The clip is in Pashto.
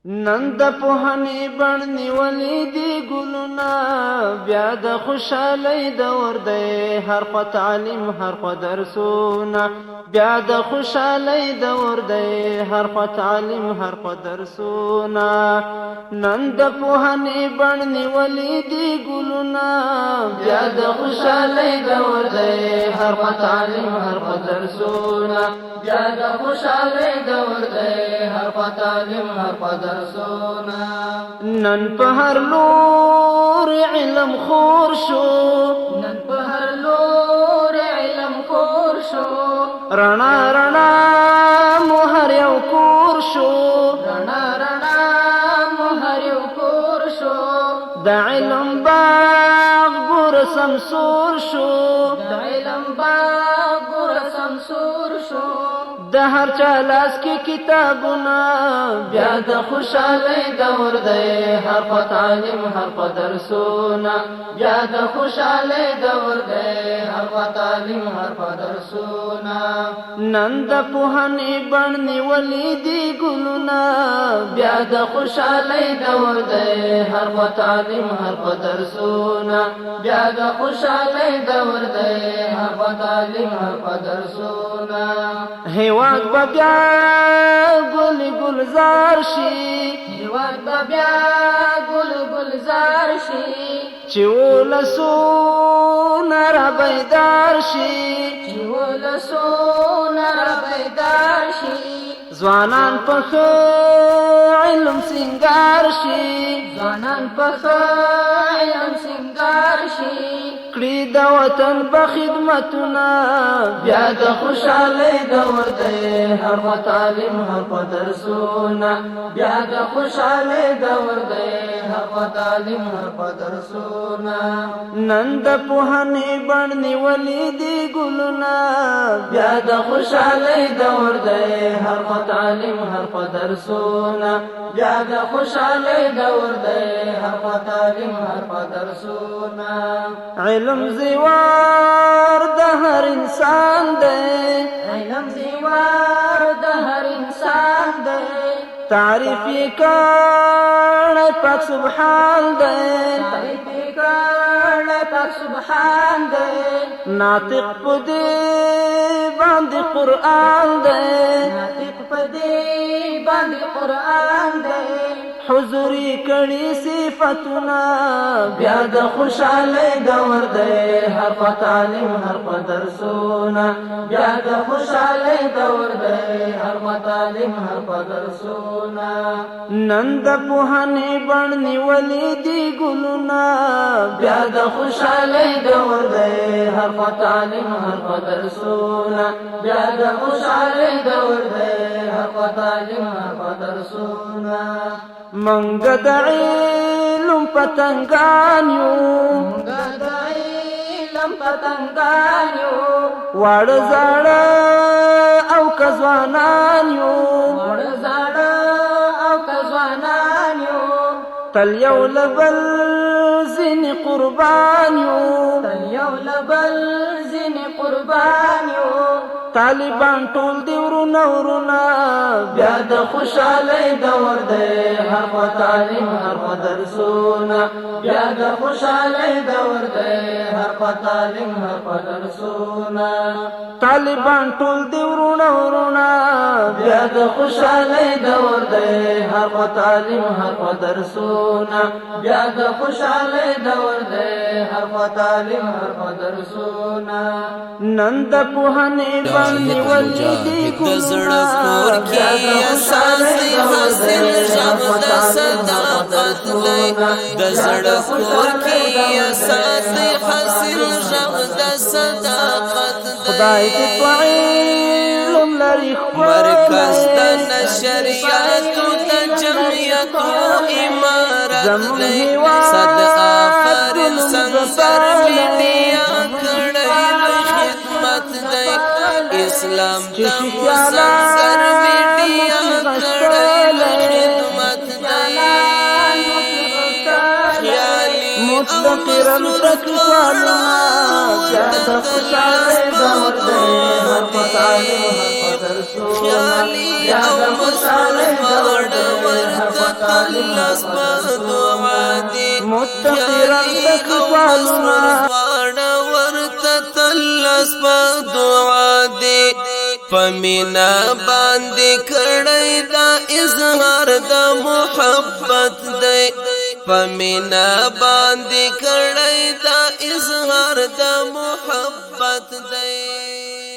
نن د پوهنې بڼ نیولې دي ګلونه بیا د خوشحالۍ دور دی هر خوا تعلیم هر خوا درسونه بیا د خوشحالۍ دور دی هر خوا تعلیم هر خوا درسونه نن د پوهنې بڼ نیولې دي ګلونه بیا د خوشحالۍ دور دی هر خوا تعلیم هر خوا درسونه بیا د خوشحالۍ دور دی هر خوا تعلیم هر خوا نن په هر لور علم خور شو نن په هر لور علم خور شو رڼا رڼا مو هر یو کور شو رڼا رڼا مو هر یو کور شو د علم باغ ګور سمسور شو د علم باغ ګور سمسور شو د هر چا لاس کې کتابونه بیا د خوشحالۍ دور دی هر خوا تعلیم هر خوا درسونه بیا د خوشحالۍ دور دی هر خوا تعلیم هر خوا درسونه نن د پوهنې بڼ نیولې دي ګلونه بیا د خوشحالۍ دور دی هر خوا تعلیم هر خوا درسونه بیا د خوشحالۍ دور دی هر خوا تعلیم هر خوا درسونه هیواد با بیا گل گلزار شي هیواد با بیا گل گلزار شي چې ولسونه را بیدار شي چې ولسونه را بیدار شي ځوانان په ښه علم سینګار شي ځوانان په ښه علم سینګار شي کړي د وطن په خدمتونه بیا د خوشحالۍ دور دی هر خوا تعلیم هر خوا درسونه بیا د خوشحالۍ دور دی هر خوا تعلیم هر خوا درسونه نن د پوهنې بڼ نیولې دي ګلونه بیا د خوشحالۍ دور دی هر خوا تعلیم هر خوا درسونه بیا د خوشحالۍ دور دی هر خوا تعلیم هر خوا درسونه علم زیوار د هر انسان دی علم زیوار د هر انسان دی تعریف یې کړی پاک سبحان دی تعریف یې کړی پاک سبحان دی ناطق په دې باندې قرآن دی ناطق په دې باندې قرآن دی حضوري کړي صفتونه بیا د خوشحالۍ دور دی هر خوا تعلیم هر خوا درسونه بیا د خوشحالۍ دور دی هر خوا تعلیم هر خوا درسونه نن د پوهنې بڼ نیولې دي ګلونه بیا د خوشحالۍ دور دی هر خوا تعلیم هر خوا درسونه بیا د خوشحالۍ دور دی هر خوا تعلیم هر خوا درسونه منګ د علم پتنګان یو منګ د علم پتنګان یو واړه زاړه او کځوانان یو واړه زاړه او کځوانان یو تل یو لبل ځینې قربان یو تل یو لبل ځینې قربان یو طالبان ټول دی ورونه ورونه بیا د خوشحالۍ دور دی هر خوا تعلیم هر خوا درسونه بیا د خوشحالۍ دور دی هر خوا تعلیم هر خوا درسونه طالبان ټول دی ورونه ورونه بیا د خوشحالۍ دور دی هر خوا تعلیم هر خوا درسونه بیا د خوشحالۍ دور دی هر خوا تعلیم هر خوا درسونه نن د پوهنې نیولې دي ګلونه اساسي حاصل ژوند د صداقت دی د زړه کور کې اساسي حاصل ژوند د صداقت دی خدای دې په علم لري مرکز د نشریات د جمعیت امارت دی صد آفرین سنسر میډیا کړی خدمت دی اسلام د مسلسل میډیا کړی خدمت دی خیالي متقرن تکفالنا بیا د خوشحالۍ دور دی هر خوا تعلیم هر خوا درسونه خیالي او مسلسل لاس په دعا دی متقرر تکوالنا وانا ورته تلس په دعا دی پمینا باندې کړی دا اظهار د محبت دی پمینا باندې کړی دا اظهار د محبت دی